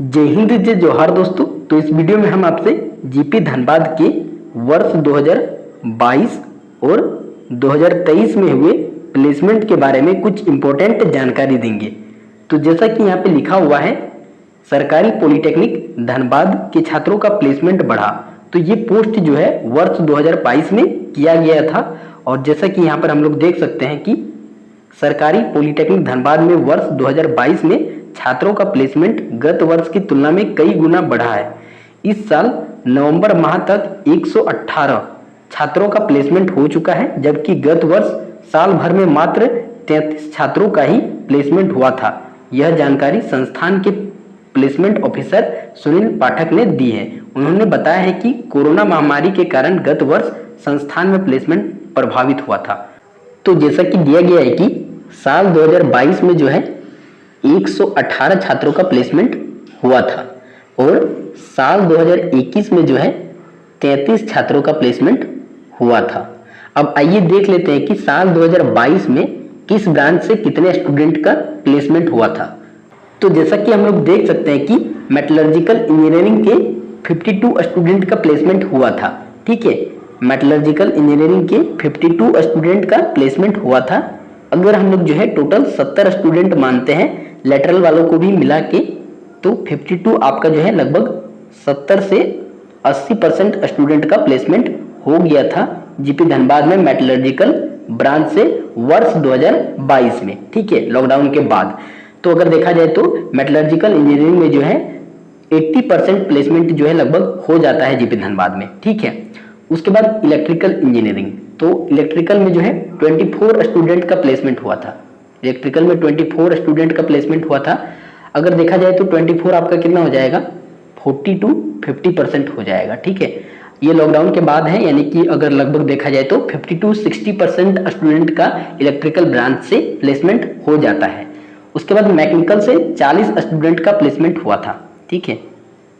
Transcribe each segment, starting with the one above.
जय हिंद, जय जोहार दोस्तों। तो इस वीडियो में हम आपसे जीपी धनबाद के वर्ष 2022 और 2023 में हुए प्लेसमेंट के बारे में कुछ इम्पोर्टेंट जानकारी देंगे। तो जैसा कि यहाँ पे लिखा हुआ है, सरकारी पॉलिटेक्निक धनबाद के छात्रों का प्लेसमेंट बढ़ा। तो ये पोस्ट जो है वर्ष 2022 में किया गया था। और जैसा कि यहाँ पर हम लोग देख सकते हैं कि सरकारी पॉलिटेक्निक धनबाद में वर्ष 2022 में छात्रों का प्लेसमेंट गत वर्ष की तुलना में कई गुना बढ़ा है। इस साल नवंबर माह तक 118 छात्रों का प्लेसमेंट हो चुका है, जबकि गत वर्ष साल भर में मात्र 33 छात्रों का ही प्लेसमेंट हुआ था। यह जानकारी संस्थान के प्लेसमेंट ऑफिसर सुनील पाठक ने दी है। उन्होंने बताया है कि कोरोना महामारी के कारण गत वर्ष संस्थान में प्लेसमेंट प्रभावित हुआ था। तो जैसा कि दिया गया है कि साल 2022 में जो है 118 छात्रों का प्लेसमेंट हुआ था और साल 2021 में जो है 33 छात्रों का प्लेसमेंट हुआ था। अब आइए देख लेते हैं कि साल 2022 में किस ब्रांच से कितने स्टूडेंट का प्लेसमेंट हुआ था। तो जैसा कि हम लोग देख सकते हैं कि मेटलर्जिकल इंजीनियरिंग के 52 स्टूडेंट का प्लेसमेंट हुआ था। ठीक है, मेटलर्जिकल इंजीनियरिंग के 52 स्टूडेंट का प्लेसमेंट हुआ था। अगर हम लोग जो है टोटल 70 स्टूडेंट मानते हैं लेटरल वालों को भी मिला के, तो 52 आपका जो है लगभग 70 से 80% स्टूडेंट का प्लेसमेंट हो गया था जीपी धनबाद में मेटलर्जिकल ब्रांच से वर्ष 2022 में। ठीक है, लॉकडाउन के बाद। तो अगर देखा जाए तो मेटलर्जिकल इंजीनियरिंग में जो है 80% प्लेसमेंट जो है लगभग हो जाता है जीपी धनबाद में। ठीक है, उसके बाद इलेक्ट्रिकल इंजीनियरिंग, तो इलेक्ट्रिकल में जो है 24 स्टूडेंट का प्लेसमेंट हुआ था। इलेक्ट्रिकल में 24 स्टूडेंट का प्लेसमेंट हुआ था। अगर देखा जाए तो 24 आपका कितना हो जाएगा, 40 to 50% हो जाएगा। ठीक है, ये लॉकडाउन के बाद है, यानी कि अगर लगभग देखा जाए तो 50 to 60% स्टूडेंट का इलेक्ट्रिकल ब्रांच से प्लेसमेंट हो जाता है। उसके बाद मैकेनिकल से 40 स्टूडेंट का प्लेसमेंट हुआ था। ठीक है,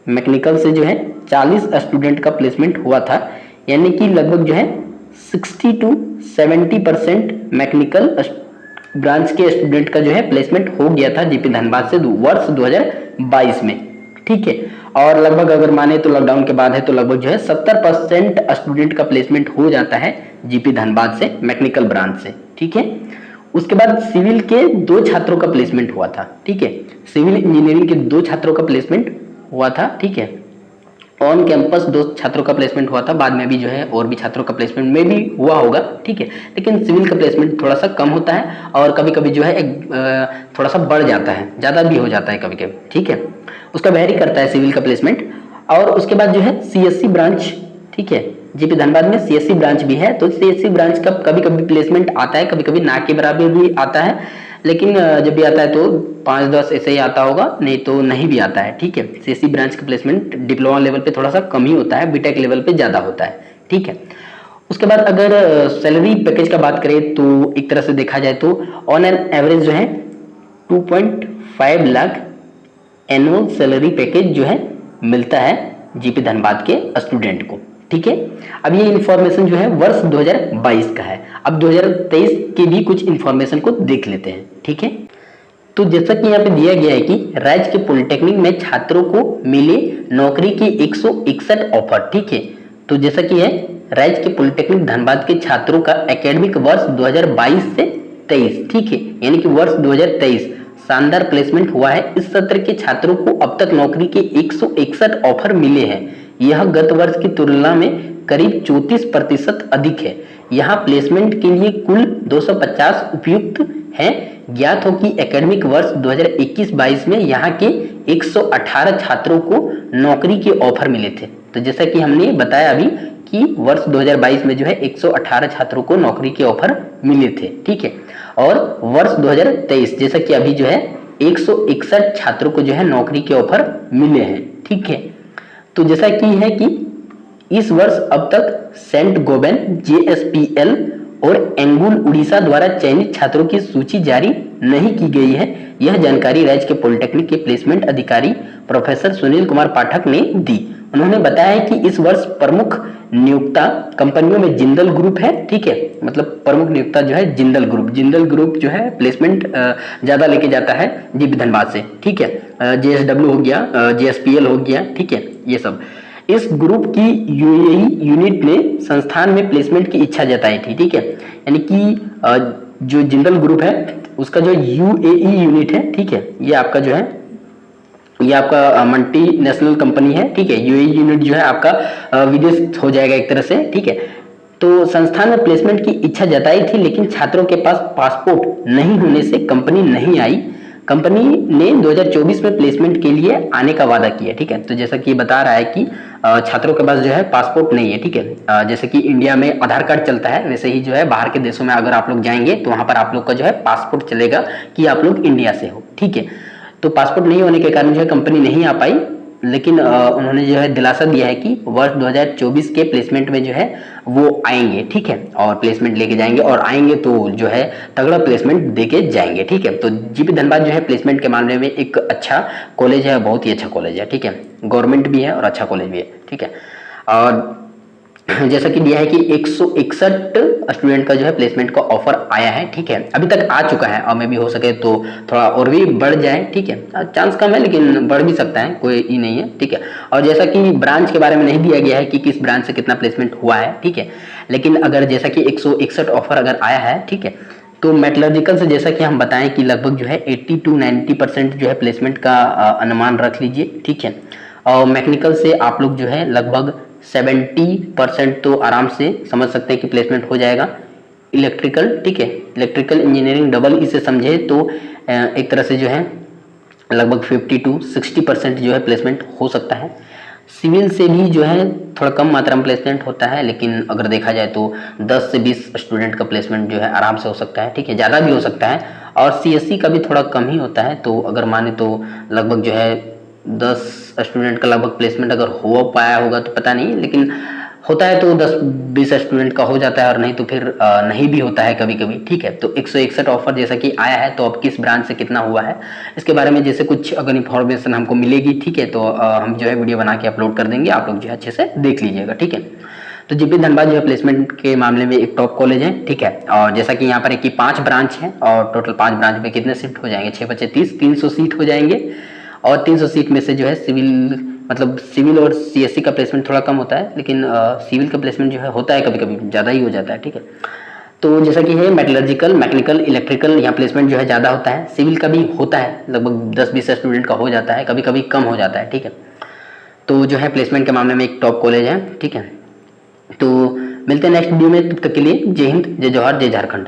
मैकेनिकल से जो है 40 स्टूडेंट का प्लेसमेंट हुआ था, यानी कि लगभग जो है 60 to 70% मैकेनिकल ब्रांच के स्टूडेंट का जो है प्लेसमेंट हो गया था जीपी धनबाद से वर्ष 2022 में। ठीक है, और लगभग अगर माने तो लॉकडाउन के बाद है तो लगभग जो है 70% स्टूडेंट का प्लेसमेंट हो जाता है जीपी धनबाद से मैकेनिकल ब्रांच से। ठीक है, उसके बाद सिविल के 2 छात्रों का प्लेसमेंट हुआ था। ठीक है, सिविल इंजीनियरिंग के 2 छात्रों का प्लेसमेंट हुआ था। ठीक है, ऑन कैंपस 2 छात्रों का प्लेसमेंट हुआ था। बाद में भी जो है और भी छात्रों का प्लेसमेंट में भी हुआ होगा। ठीक है, लेकिन सिविल का प्लेसमेंट थोड़ा सा कम होता है और कभी कभी जो है थोड़ा सा बढ़ जाता है, ज़्यादा भी हो जाता है कभी कभी। ठीक है, उसका वेरी करता है सिविल का प्लेसमेंट। और उसके बाद जो है सीएससी ब्रांच, ठीक है, जीपी धनबाद में सीएससी ब्रांच भी है। तो सीएससी ब्रांच का कभी कभी प्लेसमेंट आता है, कभी कभी ना के बराबर भी आता है, लेकिन जब भी आता है तो 5-10 ऐसे ही आता होगा, नहीं तो नहीं भी आता है। ठीक है, सीएससी ब्रांच का प्लेसमेंट डिप्लोमा लेवल पे थोड़ा सा कम ही होता है, बीटेक लेवल पे ज़्यादा होता है। ठीक है, उसके बाद अगर सैलरी पैकेज का बात करें तो एक तरह से देखा जाए तो ऑन एन एवरेज जो है 2.5 लाख एनुअल सैलरी पैकेज जो है मिलता है जीपी धनबाद के स्टूडेंट को। ठीक है, अब ये इन्फॉर्मेशन जो है वर्ष 2022 का है। अब 2023 के भी कुछ इन्फॉर्मेशन को देख लेते हैं। ठीक है, तो जैसा कि यहाँ पे दिया गया है कि राज्य के पॉलिटेक्निक में छात्रों को मिले नौकरी के 161 ऑफर। ठीक है, तो जैसा कि है राज्य के पॉलिटेक्निक धनबाद के छात्रों का एकेडमिक वर्ष 2022 से 23, ठीक है, यानी कि वर्ष 2023 शानदार प्लेसमेंट हुआ है। इस सत्र के छात्रों को अब तक नौकरी के 161 ऑफर मिले हैं। यह गत वर्ष की तुलना में करीब 34% अधिक है। यहाँ प्लेसमेंट के लिए कुल 250 उपयुक्त हैं। ज्ञात हो कि एकेडमिक वर्ष 2021-22 में यहाँ के 118 छात्रों को नौकरी के ऑफर मिले थे। तो जैसा कि हमने बताया अभी कि वर्ष 2022 में जो है 118 छात्रों को नौकरी के ऑफर मिले थे। ठीक है, और वर्ष 2023 जैसा कि अभी जो है 161 छात्रों को जो है नौकरी के ऑफर मिले हैं। ठीक है, तो जैसा कि है कि इस वर्ष अब तक सेंट गोबेन, जेएसपीएल और एंगुल उड़ीसा द्वारा चयनित छात्रों की सूची जारी नहीं की गई है। यह जानकारी राज्य के पॉलिटेक्निक के प्लेसमेंट अधिकारी प्रोफेसर सुनील कुमार पाठक ने दी। उन्होंने बताया कि इस वर्ष प्रमुख नियोक्ता कंपनियों में जिंदल ग्रुप है, ठीक है, मतलब प्रमुख नियोक्ता जो है जिंदल ग्रुप। जिंदल ग्रुप जो है प्लेसमेंट ज्यादा लेके जाता है जीपी धनबाद से, ठीक है। जेएसडब्ल्यू हो गया, जेएसपीएल हो गया, ठीक है, ये सब। इस ग्रुप की यूएई यूनिट ने संस्थान में प्लेसमेंट की इच्छा जताई थी, ठीक है। यानी कि जो जिंदल ग्रुप है उसका जो यूएई यूनिट है, ठीक है, ये आपका जो है ये आपका मल्टी नेशनल कंपनी है, ठीक है। यूएई यूनिट जो है आपका विदेश हो जाएगा एक तरह से, ठीक है। तो संस्थान में प्लेसमेंट की इच्छा जताई थी, लेकिन छात्रों के पास पासपोर्ट नहीं होने से कंपनी नहीं आई। कंपनी ने 2024 में प्लेसमेंट के लिए आने का वादा किया, ठीक है। तो जैसा कि बता रहा है कि छात्रों के पास जो है पासपोर्ट नहीं है, ठीक है। जैसे कि इंडिया में आधार कार्ड चलता है, वैसे ही जो है बाहर के देशों में अगर आप लोग जाएंगे तो वहां पर आप लोग का जो है पासपोर्ट चलेगा कि आप लोग इंडिया से हो, ठीक है। तो पासपोर्ट नहीं होने के कारण जो है कंपनी नहीं आ पाई, लेकिन उन्होंने जो है दिलासा दिया है कि वर्ष 2024 के प्लेसमेंट में जो है वो आएंगे, ठीक है, और प्लेसमेंट लेके जाएंगे, और आएंगे तो जो है तगड़ा प्लेसमेंट देके जाएंगे, ठीक है। तो जीपी धनबाद जो है प्लेसमेंट के मामले में एक अच्छा कॉलेज है, बहुत ही अच्छा कॉलेज है, ठीक है। गवर्नमेंट भी है और अच्छा कॉलेज भी है, ठीक है। और जैसा कि दिया है कि 161 स्टूडेंट का जो है प्लेसमेंट का ऑफर आया है, ठीक है, अभी तक आ चुका है, और मे भी हो सके तो थोड़ा और भी बढ़ जाए, ठीक है। चांस कम है लेकिन बढ़ भी सकता है, कोई ही नहीं है, ठीक है। और जैसा कि ब्रांच के बारे में नहीं दिया गया है कि किस ब्रांच से कितना प्लेसमेंट हुआ है, ठीक है, लेकिन अगर जैसा कि 161 ऑफर अगर आया है, ठीक है, तो मेटलर्जिकल से जैसा कि हम बताएं कि लगभग जो है 80 to 90% जो है प्लेसमेंट का अनुमान रख लीजिए, ठीक है। और मैकेनिकल से आप लोग जो है लगभग 70% तो आराम से समझ सकते हैं कि प्लेसमेंट हो जाएगा। इलेक्ट्रिकल, ठीक है, इलेक्ट्रिकल इंजीनियरिंग डबल इसे समझे तो एक तरह से जो है लगभग 50 to 60% जो है प्लेसमेंट हो सकता है। सिविल से भी जो है थोड़ा कम मात्रा में प्लेसमेंट होता है, लेकिन अगर देखा जाए तो 10 से 20 स्टूडेंट का प्लेसमेंट जो है आराम से हो सकता है, ठीक है, ज़्यादा भी हो सकता है। और सीएससी का भी थोड़ा कम ही होता है, तो अगर माने तो लगभग जो है 10 स्टूडेंट का लगभग प्लेसमेंट अगर हो पाया होगा तो पता नहीं, लेकिन होता है तो 10-20 स्टूडेंट का हो जाता है, और नहीं तो फिर नहीं भी होता है कभी कभी, ठीक है। तो 161 ऑफर जैसा कि आया है, तो अब किस ब्रांच से कितना हुआ है इसके बारे में जैसे कुछ अगर इंफॉर्मेशन हमको मिलेगी, ठीक है, तो हम जो है वीडियो बना के अपलोड कर देंगे, आप लोग जो है अच्छे से देख लीजिएगा, ठीक है। तो जीपी धनबाद जो है प्लेसमेंट के मामले में एक टॉप कॉलेज है, ठीक है। और जैसा कि यहाँ पर है कि 5 ब्रांच है, और टोटल 5 ब्रांच में कितने शिफ्ट हो जाएंगे, 6 बचे 30, 300 सीट हो जाएंगे। और 300 सीट में से जो है सिविल और सीएससी का प्लेसमेंट थोड़ा कम होता है, लेकिन सिविल का प्लेसमेंट जो है होता है कभी कभी ज़्यादा ही हो जाता है, ठीक है। तो जैसा कि है मेटलर्जिकल, मैकेनिकल, इलेक्ट्रिकल, यहाँ प्लेसमेंट जो है ज़्यादा होता है। सिविल का भी होता है, लगभग 10-20 स्टूडेंट का हो जाता है, कभी कभी कम हो जाता है, ठीक है। तो जो है प्लेसमेंट के मामले में एक टॉप कॉलेज है, ठीक है। तो मिलते हैं नेक्स्ट वीडियो में, तब तक के लिए जय हिंद, जय जवाहर, जय झारखंड।